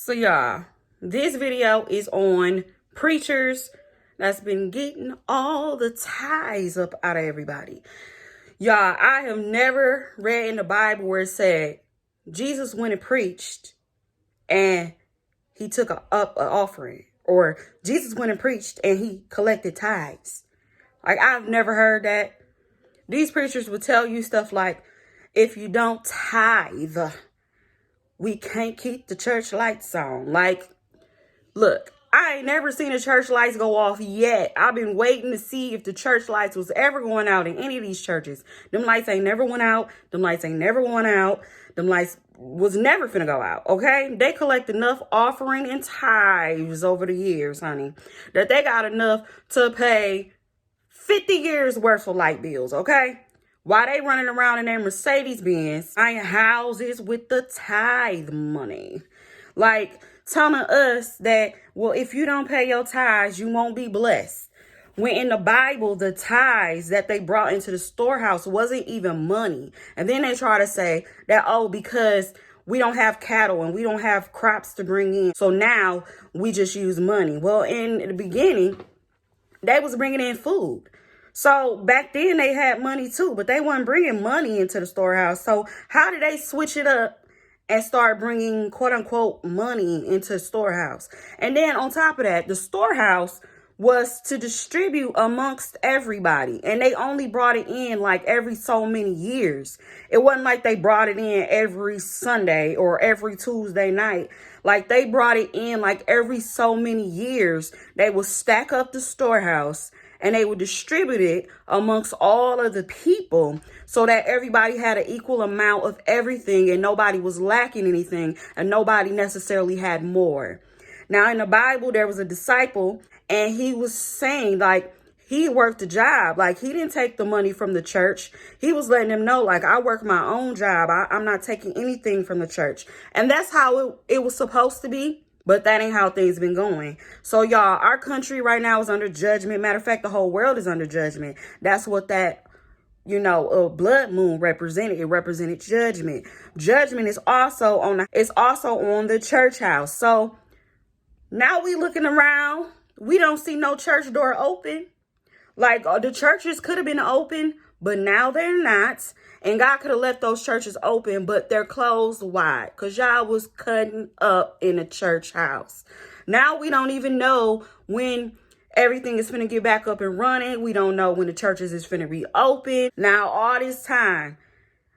So y'all, this video is on preachers that's been getting all the tithes up out of everybody. Y'all, I have never read in the Bible where it said Jesus went and preached and he took up an offering, or Jesus went and preached and he collected tithes. Like, I've never heard that. These preachers would tell you stuff like, if you don't tithe, we can't keep the church lights on. Like, look, I ain't never seen the church lights go off yet. I've been waiting to see if the church lights was ever going out in any of these churches. Them lights ain't never went out. Them lights ain't never went out. Them lights was never finna go out, okay? They collect enough offering and tithes over the years, honey, that they got enough to pay 50 years worth of light bills, okay? While they running around in their Mercedes-Benz, buying houses with the tithe money. Like, telling us that, well, if you don't pay your tithes, you won't be blessed. When in the Bible, the tithes that they brought into the storehouse wasn't even money. And then they try to say that, oh, because we don't have cattle and we don't have crops to bring in, so now we just use money. Well, in the beginning, they was bringing in food. So back then they had money too, but they weren't bringing money into the storehouse. So how did they switch it up and start bringing quote unquote money into the storehouse? And then on top of that, the storehouse was to distribute amongst everybody. And they only brought it in like every so many years. It wasn't like they brought it in every Sunday or every Tuesday night. Like, they brought it in like every so many years. They would stack up the storehouse and they would distribute it amongst all of the people so that everybody had an equal amount of everything and nobody was lacking anything and nobody necessarily had more. Now, in the Bible, there was a disciple and he was saying, like, he worked a job. Like, he didn't take the money from the church. He was letting them know, like, I work my own job. I'm not taking anything from the church. And that's how it was supposed to be. But that ain't how things been going. So, y'all, our country right now is under judgment. Matter of fact, the whole world is under judgment. That's what that, blood moon represented. It represented judgment. Judgment is also on the church house. So now we looking around. We don't see no church door open. Like, the churches could have been open, but now they're not. And God could have left those churches open, but they're closed wide because y'all was cutting up in a church house. Now we don't even know when everything is finna get back up and running. We don't know when the churches is finna reopen. Now, all this time,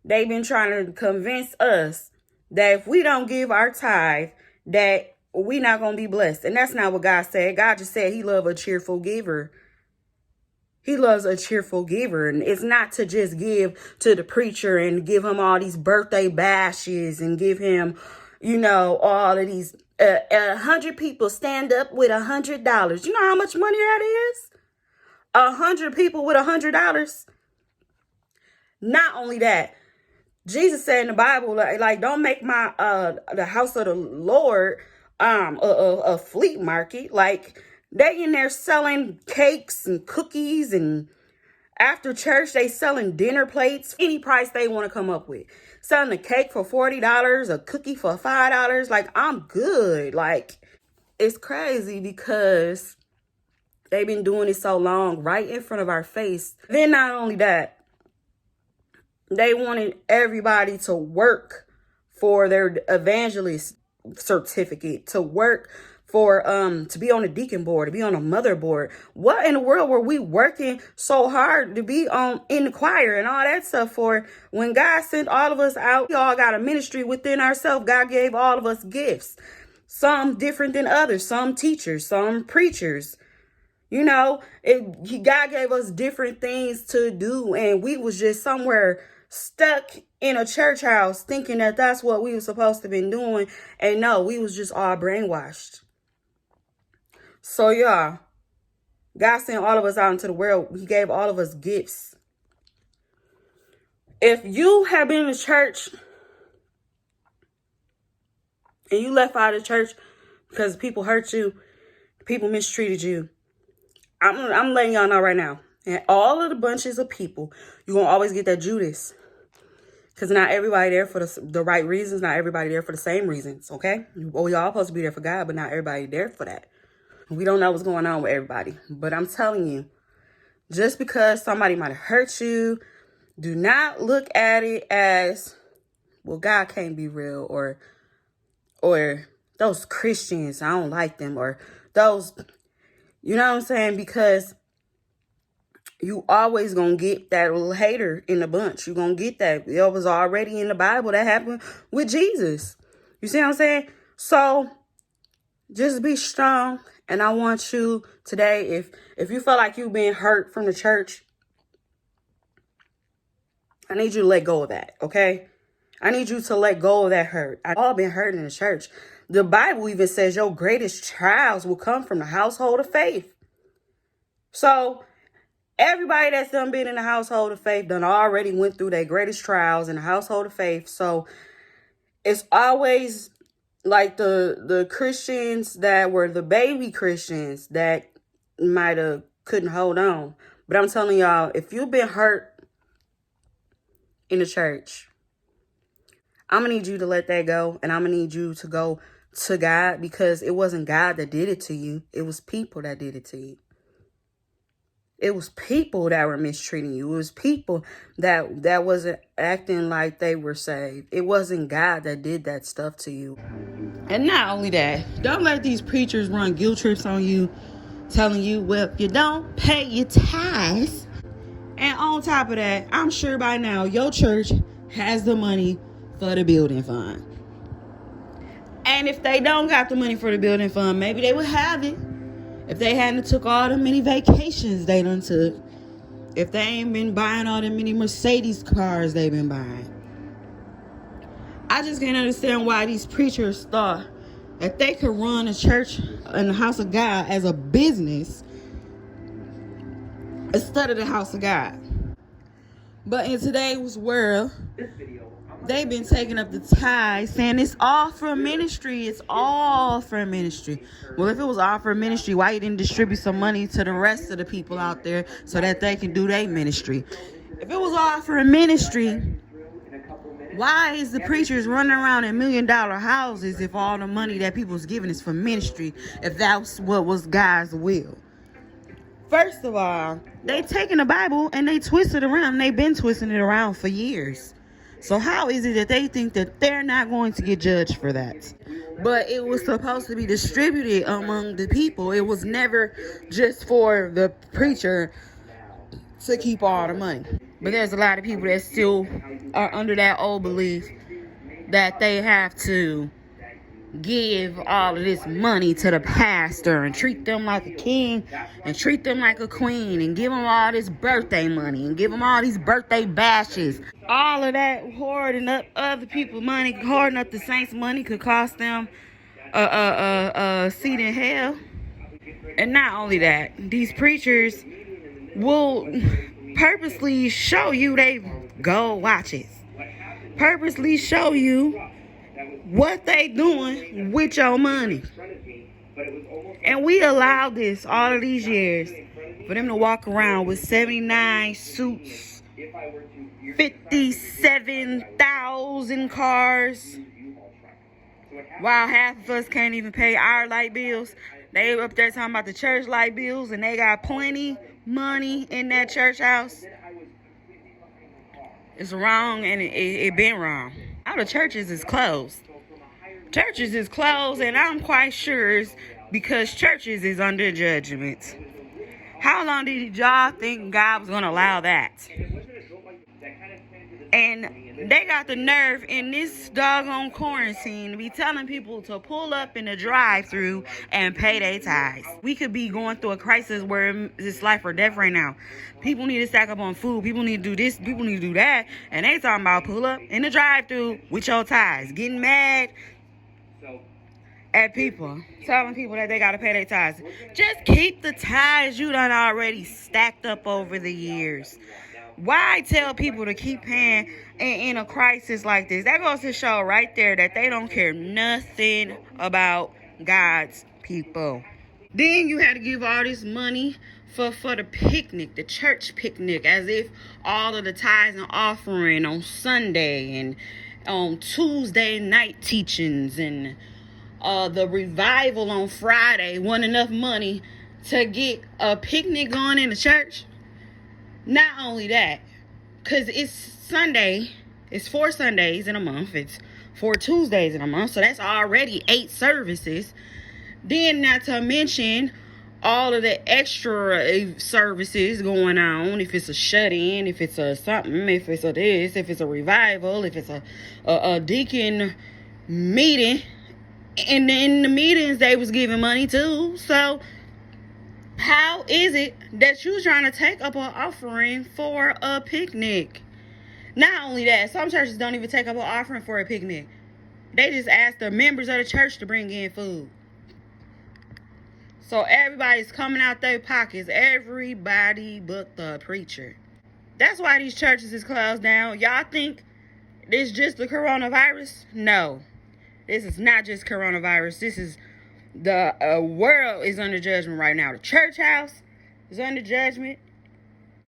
they've been trying to convince us that if we don't give our tithe, that we not going to be blessed. And that's not what God said. God just said he loves a cheerful giver. He loves a cheerful giver, and it's not to just give to the preacher and give him all these birthday bashes and give him, all of these 100 people stand up with $100. You know how much money that is? 100 people with $100. Not only that, Jesus said in the Bible, like don't make my the house of the Lord a flea market. Like, they in there selling cakes and cookies, and after church, they selling dinner plates, any price they want to come up with. Selling a cake for $40, a cookie for $5. Like, I'm good. Like, it's crazy because they've been doing it so long right in front of our face. Then not only that, they wanted everybody to work for their evangelist certificate, to work for to be on a deacon board, to be on a mother board. What in the world were we working so hard to be on in the choir and all that stuff for, when God sent all of us out? We all got a ministry within ourselves. God gave all of us gifts, some different than others, some teachers, some preachers. God gave us different things to do, and we was just somewhere stuck in a church house thinking that that's what we were supposed to be doing. And no, we was just all brainwashed. So, y'all, God sent all of us out into the world. He gave all of us gifts. If you have been in church and you left out of church because people hurt you, people mistreated you, I'm letting y'all know right now. And all of the bunches of people, you're going to always get that Judas. Because not everybody there for the right reasons. Not everybody there for the same reasons, okay? Well, we all supposed to be there for God, but not everybody there for that. We don't know what's going on with everybody. But I'm telling you, just because somebody might have hurt you, do not look at it as, well, God can't be real, or those Christians, I don't like them, or those, you know what I'm saying? Because you always gonna get that little hater in the bunch. You gonna get that. It was already in the Bible. That happened with Jesus. You see what I'm saying? So just be strong. And I want you today, if you feel like you've been hurt from the church, I need you to let go of that, okay? I need you to let go of that hurt. I've all been hurt in the church. The Bible even says your greatest trials will come from the household of faith. So everybody that's done been in the household of faith done already went through their greatest trials in the household of faith. So it's always like the Christians that were the baby Christians that might have couldn't hold on. But I'm telling y'all, if you've been hurt in the church, I'm going to need you to let that go. And I'm going to need you to go to God, because it wasn't God that did it to you. It was people that did it to you. It was people that were mistreating you. It was people that wasn't acting like they were saved. It wasn't God that did that stuff to you. And not only that, don't let these preachers run guilt trips on you, telling you, well, if you don't pay your tithes. And on top of that, I'm sure by now your church has the money for the building fund. And if they don't got the money for the building fund, maybe they would have it. If they hadn't took all the many vacations they done took. If they ain't been buying all the many Mercedes cars they've been buying. I just can't understand why these preachers thought that they could run a church and the house of God as a business instead of the house of God. But in today's world, they've been taking up the tithe, saying it's all for ministry. It's all for ministry. Well, if it was all for ministry, why you didn't distribute some money to the rest of the people out there so that they can do their ministry? If it was all for ministry, why is the preachers running around in $1 million houses if all the money that people's giving is for ministry, if that's what was God's will? First of all, they taking the Bible and they twist it around. They've been twisting it around for years. So how is it that they think that they're not going to get judged for that? But it was supposed to be distributed among the people. It was never just for the preacher to keep all the money. But there's a lot of people that still are under that old belief that they have to give all of this money to the pastor and treat them like a king and treat them like a queen and give them all this birthday money and give them all these birthday bashes. All of that hoarding up other people's money, hoarding up the saints' money could cost them a seat in hell. And not only that, these preachers will purposely show you they gold watches, purposely show you what they doing with your money. And we allowed this all of these years for them to walk around with 79 suits, 57,000 cars, while half of us can't even pay our light bills. They up there talking about the church light bills, and they got plenty money in that church house. It's wrong, and it been wrong. All the churches is closed. Churches is closed, and I'm quite sure it's because churches is under judgment. How long did y'all think God was going to allow that? And they got the nerve in this doggone quarantine to be telling people to pull up in the drive-thru and pay their tithes. We could be going through a crisis where it's life or death right now. People need to stack up on food. People need to do this. People need to do that. And they talking about pull up in the drive-thru with your tithes. Getting mad at people, telling people that they got to pay their tithes. Just keep the tithes you done already stacked up over the years. Why tell people to keep paying in a crisis like this? That goes to show right there that they don't care nothing about God's people. Then you had to give all this money for the picnic, the church picnic, as if all of the tithes and offering on Sunday and on Tuesday night teachings and the revival on Friday wasn't enough money to get a picnic going in the church. Not only that, because it's Sunday, it's 4 Sundays in a month, it's 4 Tuesdays in a month, so that's already 8 services. Then not to mention all of the extra services going on, if it's a shut-in, if it's a something, if it's a this, if it's a revival, if it's a deacon meeting. And in the meetings, they was giving money too. So how is it that you're trying to take up an offering for a picnic? Not only that, some churches don't even take up an offering for a picnic. They just ask the members of the church to bring in food. So everybody's coming out their pockets. Everybody but the preacher. That's why these churches is closed down. Y'all think it's just the coronavirus? No. This is not just coronavirus. This is the world is under judgment right now. The church house is under judgment.